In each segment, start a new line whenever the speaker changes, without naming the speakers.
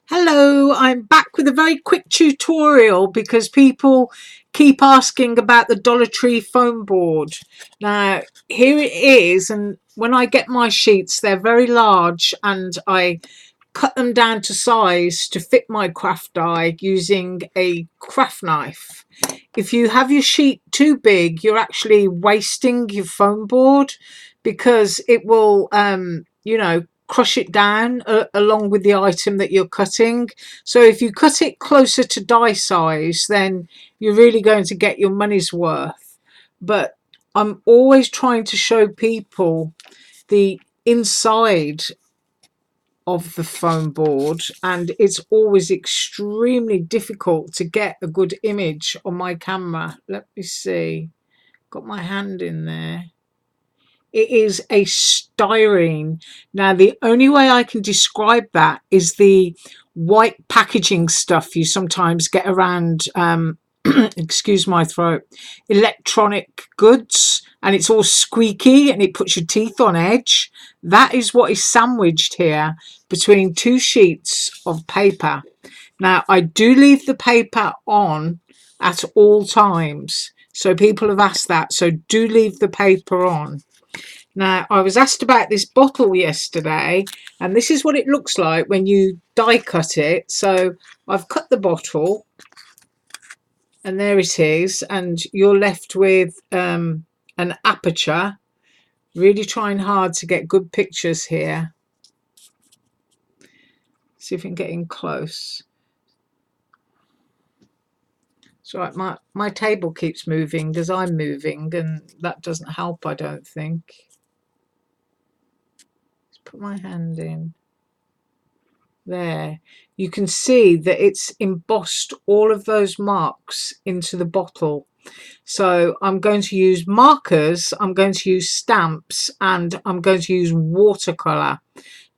Hello, I'm back with a very quick tutorial because people keep asking about the Dollar Tree foam board. Now, here it is, and when I get my sheets, they're very large and I cut them down to size to fit my craft die using a craft knife. If you have your sheet too big, you're actually wasting your foam board because it will, crush it down along with the item that you're cutting. So if you cut it closer to die size, then you're really going to get your money's worth. But I'm always trying to show people the inside of the foam board, and it's always extremely difficult to get a good image on my camera. Let me see, got my hand in there. It is a styrene. Now, the only way I can describe that is the white packaging stuff you sometimes get around, excuse my throat, electronic goods, and it's all squeaky and it puts your teeth on edge. That is what is sandwiched here between two sheets of paper. Now, I do leave the paper on at all times. So people have asked that. So do leave the paper on. Now, I was asked about this bottle yesterday, and this is what it looks like when you die cut it. So I've cut the bottle, and there it is, and you're left with an aperture. Really trying hard to get good pictures here. See if we can get in close. It's right, my table keeps moving as I'm moving, and that doesn't help, I don't think. Put my hand in there. You can see that it's embossed all of those marks into the bottle. So I'm going to use markers, I'm going to use stamps, and I'm going to use watercolor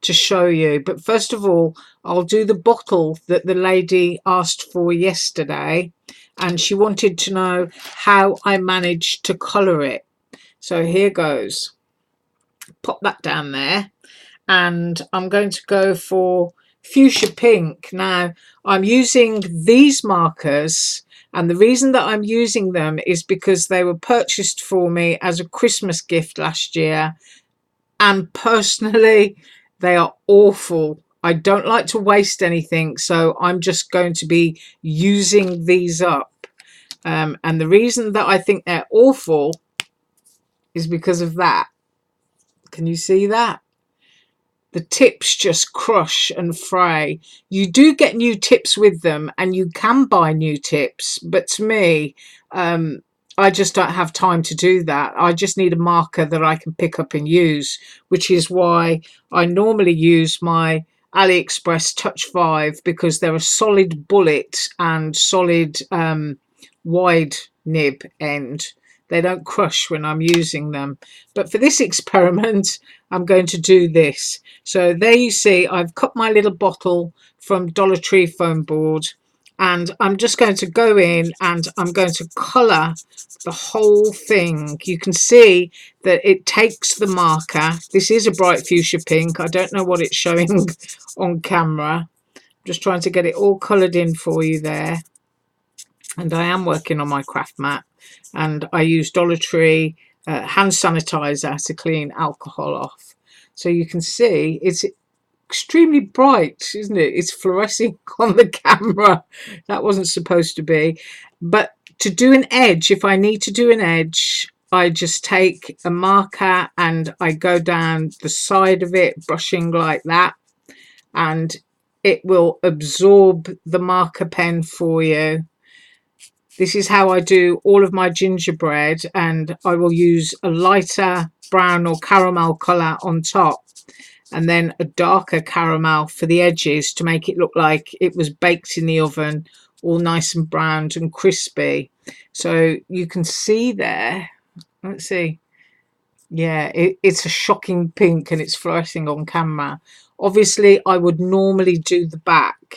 to show you. But first of all, I'll do the bottle that the lady asked for yesterday, and she wanted to know how I managed to color it. So here goes. Pop that down there. And I'm going to go for fuchsia pink. Now, I'm using these markers, and the reason that I'm using them is because they were purchased for me as a Christmas gift last year, and personally they are awful. I don't like to waste anything, so I'm just going to be using these up, and the reason that I think they're awful is because of that. Can you see that? The tips just crush and fray. You do get new tips with them, and you can buy new tips, but to me, I just don't have time to do that. I just need a marker that I can pick up and use, which is why I normally use my AliExpress Touch 5, because they're a solid bullet and solid wide nib end. They don't crush when I'm using them. But for this experiment, I'm going to do this. So there you see, I've cut my little bottle from Dollar Tree foam board, and I'm just going to go in and I'm going to colour the whole thing. You can see that it takes the marker. This is a bright fuchsia pink. I don't know what it's showing on camera. I'm just trying to get it all coloured in for you there. And I am working on my craft mat, and I use Dollar Tree hand sanitizer to clean alcohol off. So you can see it's extremely bright, isn't it? It's fluorescing on the camera. That wasn't supposed to be. But to do an edge, if I need to do an edge, I just take a marker and I go down the side of it, brushing like that, and it will absorb the marker pen for you. This is how I do all of my gingerbread, and I will use a lighter brown or caramel colour on top, and then a darker caramel for the edges to make it look like it was baked in the oven, all nice and browned and crispy. So you can see there, let's see, yeah, it's a shocking pink and it's fluorescing on camera. Obviously I would normally do the back,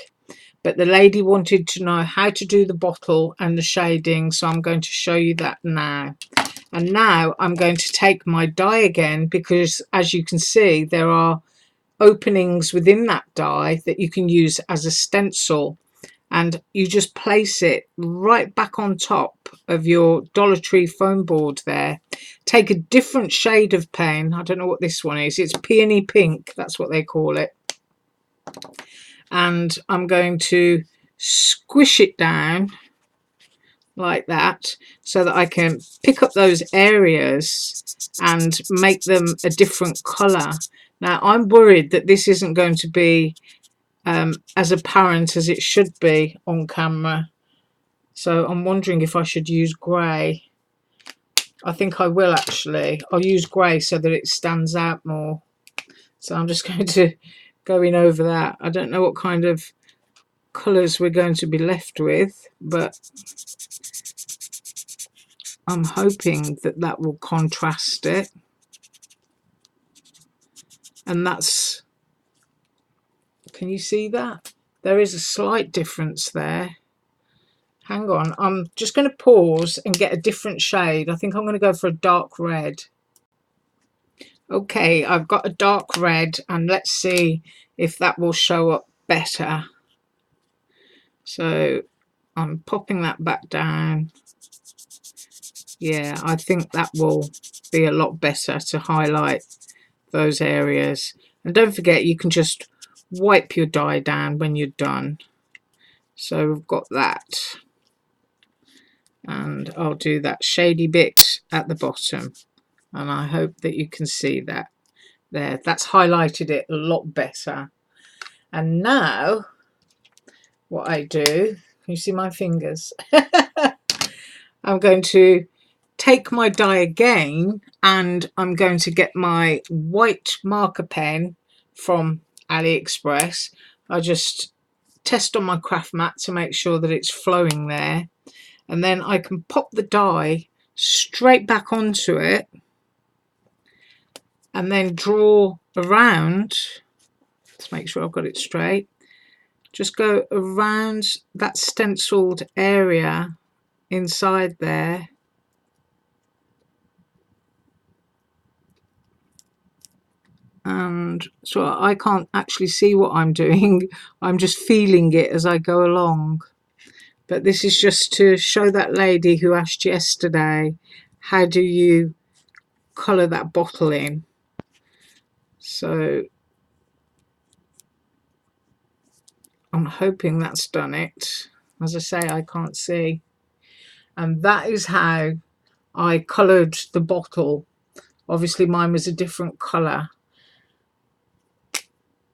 but the lady wanted to know how to do the bottle and the shading, so I'm going to show you that now. And now I'm going to take my die again, because as you can see, there are openings within that die that you can use as a stencil, and you just place it right back on top of your Dollar Tree foam board there. Take a different shade of pen. I don't know what this one is. It's peony pink. That's what they call it. And I'm going to squish it down like that so that I can pick up those areas and make them a different colour. Now I'm worried that this isn't going to be as apparent as it should be on camera, so I'm wondering if I should use grey. I think I will actually. I'll use grey so that it stands out more. So I'm just going to go in over that. I don't know what kind of colours we're going to be left with, but I'm hoping that that will contrast it. And that's, can you see that? There is a slight difference there. Hang on, I'm just going to pause and get a different shade. I think I'm going to go for a dark red. Okay, I've got a dark red, and let's see if that will show up better. So I'm popping that back down. Yeah, I think that will be a lot better to highlight those areas. And don't forget, you can just wipe your die down when you're done. So we've got that. And I'll do that shady bit at the bottom, and I hope that you can see that there. That's highlighted it a lot better. And now what I do, can you see my fingers? I'm going to take my die again, and I'm going to get my white marker pen from AliExpress. I just test on my craft mat to make sure that it's flowing there, and then I can pop the die straight back onto it and then draw around. Let's make sure I've got it straight. Just go around that stenciled area inside there. And so I can't actually see what I'm doing. I'm just feeling it as I go along. But this is just to show that lady who asked yesterday, how do you colour that bottle in? So I'm hoping that's done it. As I say, I can't see. And that is how I coloured the bottle. Obviously mine was a different colour.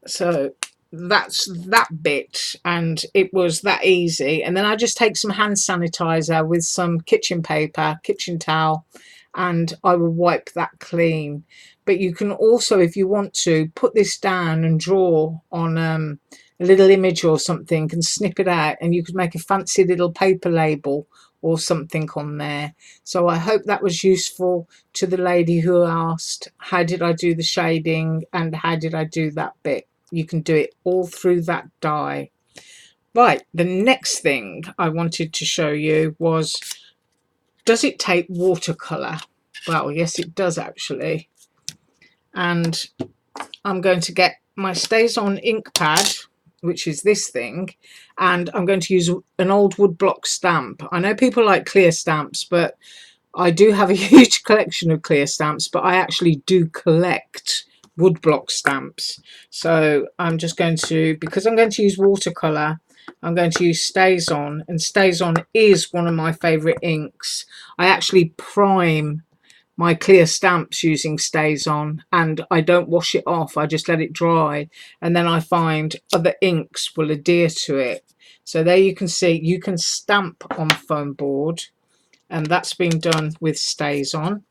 So that's that bit, and it was that easy. And then I just take some hand sanitizer with some kitchen paper, kitchen towel, and I will wipe that clean. But you can also, if you want to, put this down and draw on a little image or something and snip it out, and you could make a fancy little paper label or something on there. So I hope that was useful to the lady who asked, how did I do the shading and how did I do that bit? You can do it all through that die. Right, the next thing I wanted to show you was, does it take watercolour? Well, yes, it does actually. And I'm going to get my StazOn ink pad, which is this thing, and I'm going to use an old woodblock stamp. I know people like clear stamps, but I do have a huge collection of clear stamps, but I actually do collect woodblock stamps. So I'm just going to, because I'm going to use watercolour, I'm going to use StazOn, and StazOn is one of my favourite inks. I actually prime my clear stamps using StazOn, and I don't wash it off, I just let it dry, and then I find other inks will adhere to it. So there you can see, you can stamp on foam board, and that's been done with StazOn.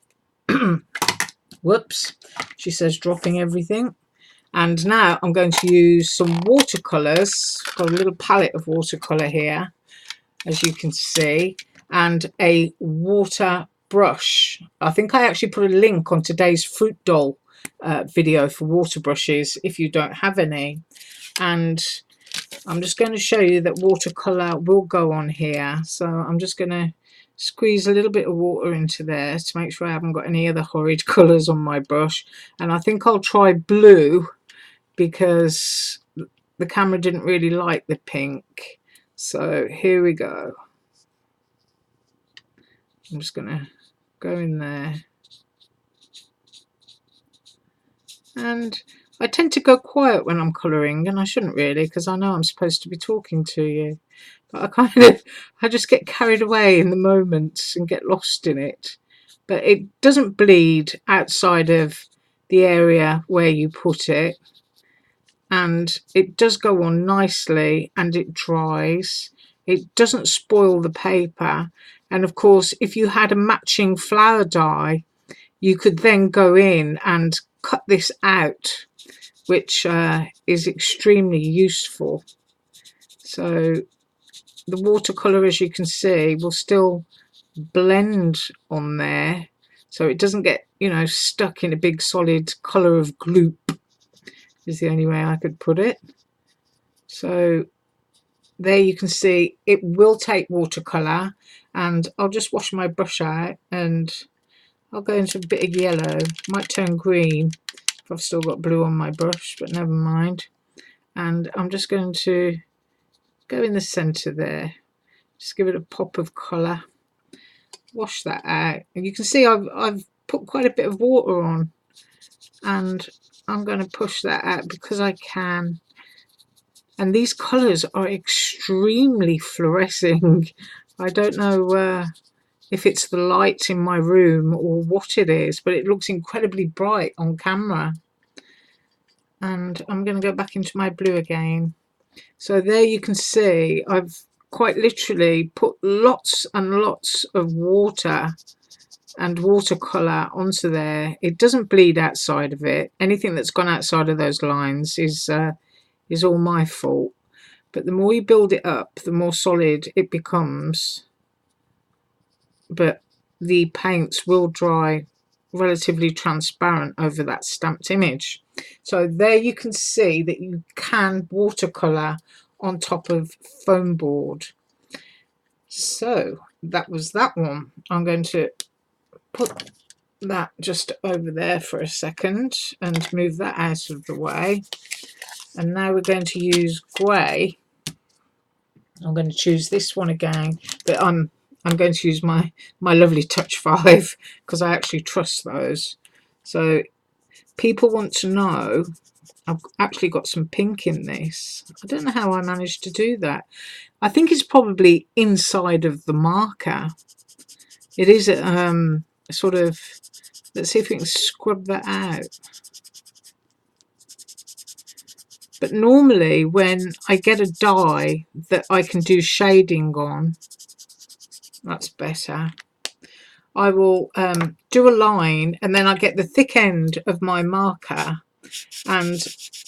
Whoops, she says dropping everything. And now I'm going to use some watercolours. Got a little palette of watercolour here, as you can see, and a water brush. I think I actually put a link on today's fruit doll video for water brushes if you don't have any. And I'm just going to show you that watercolour will go on here. So I'm just going to squeeze a little bit of water into there to make sure I haven't got any other horrid colours on my brush. And I think I'll try blue because the camera didn't really like the pink. So here we go. I'm just going to go in there. And I tend to go quiet when I'm colouring, and I shouldn't really, because I know I'm supposed to be talking to you. But I just get carried away in the moments and get lost in it. But it doesn't bleed outside of the area where you put it. And it does go on nicely, and it dries. It doesn't spoil the paper. And of course, if you had a matching flower dye, you could then go in and cut this out, which is extremely useful. So the watercolour, as you can see, will still blend on there, so it doesn't get, you know, stuck in a big solid colour of gloop, is the only way I could put it. So there you can see it will take watercolour, and I'll just wash my brush out and I'll go into a bit of yellow. Might turn green if I've still got blue on my brush, but never mind. And I'm just going to go in the centre there, just give it a pop of colour, wash that out. And you can see I've put quite a bit of water on, and I'm going to push that out because I can. And these colours are extremely fluorescing. I don't know if it's the light in my room or what it is, but it looks incredibly bright on camera. And I'm going to go back into my blue again. So there you can see I've quite literally put lots and lots of water and watercolour onto there. It doesn't bleed outside of it. Anything that's gone outside of those lines is all my fault. But the more you build it up, the more solid it becomes. But the paints will dry relatively transparent over that stamped image. So there you can see that you can watercolour on top of foam board. So that was that one. I'm going to put that just over there for a second and move that out of the way. And now we're going to use grey. I'm going to choose this one again, but I'm going to use my lovely Touch 5 because I actually trust those. So people want to know, I've actually got some pink in this. I don't know how I managed to do that. I think it's probably inside of the marker. It is a sort of, let's see if we can scrub that out. But normally when I get a dye that I can do shading on, that's better, I will do a line, and then I get the thick end of my marker and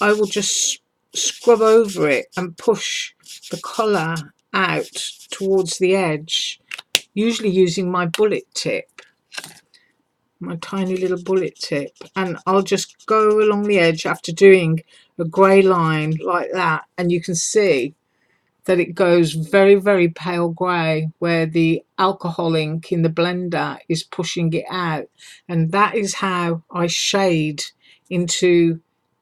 I will just scrub over it and push the colour out towards the edge, usually using my bullet tip, my tiny little bullet tip, and I'll just go along the edge after doing a grey line like that, and you can see that it goes very, very pale grey where the alcohol ink in the blender is pushing it out. And that is how I shade into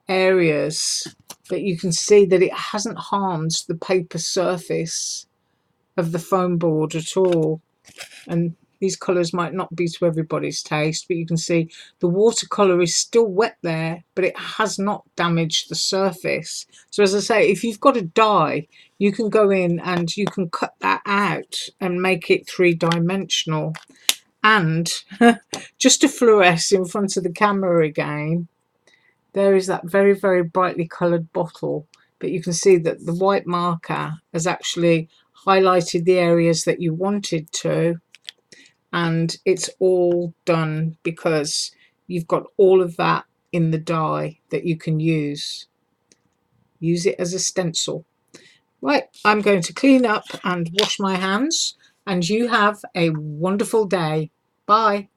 areas, but you can see that it hasn't harmed the paper surface of the foam board at all. And these colours might not be to everybody's taste, but you can see the watercolour is still wet there, but it has not damaged the surface. So as I say, if you've got a dye, you can go in and you can cut that out and make it three-dimensional. And just to fluoresce in front of the camera again, there is that very, very brightly coloured bottle, but you can see that the white marker has actually highlighted the areas that you wanted to. And it's all done because you've got all of that in the die that you can use. Use it as a stencil. Right, I'm going to clean up and wash my hands, and you have a wonderful day. Bye.